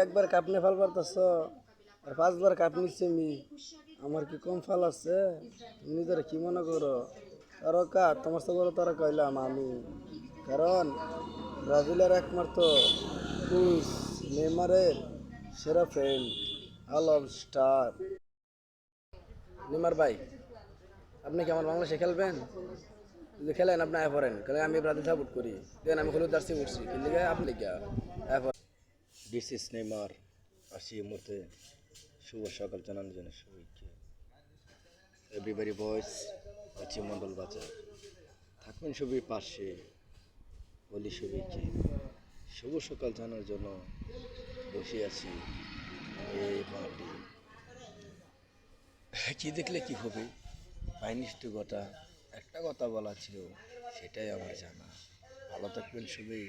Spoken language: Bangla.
একবার কাপ নিয়ে ফাল পারতাছ আর 5বার কাপ নিচ্ছি আমি। আমার কি কম ফাল আছে? তুমি নিজেরা কি মনে করো? তারকা তোমার তো বড় তারকা হইলাম আমি। কারণ ব্রাজিলের একমাত্র ক্রুজ নেইমারের সেরা ফ্রেন্ড আলম স্টার। নেইমার ভাই, আপনি কি আমার বাংলাদেশে খেলবেন? যদি খেলেন আপনি আয় পড়েন, কারণ আমি ব্রাজিল সাপোর্ট করি। দেখেন আমি হলুদ জার্সি উঠছি, কিন্তু আপনি কি আয় পড়েন। This is Neymar. আসি এই মুহূর্তে শুভ সকাল জানানোর জন্য সবাইকে। এভরিবাডি বয়েস আছি মন্ডল বাজার, থাকবেন সবাই পাশে। বলি সবাইকে শুভ সকাল জানার জন্য বসে আছি এই মাটি। কি দেখলে কি হবে, বাইনিষ্ঠ গোটা একটা কথা বলা ছিল, সেটাই আমার জানা। ভালো থাকবেন সবাই।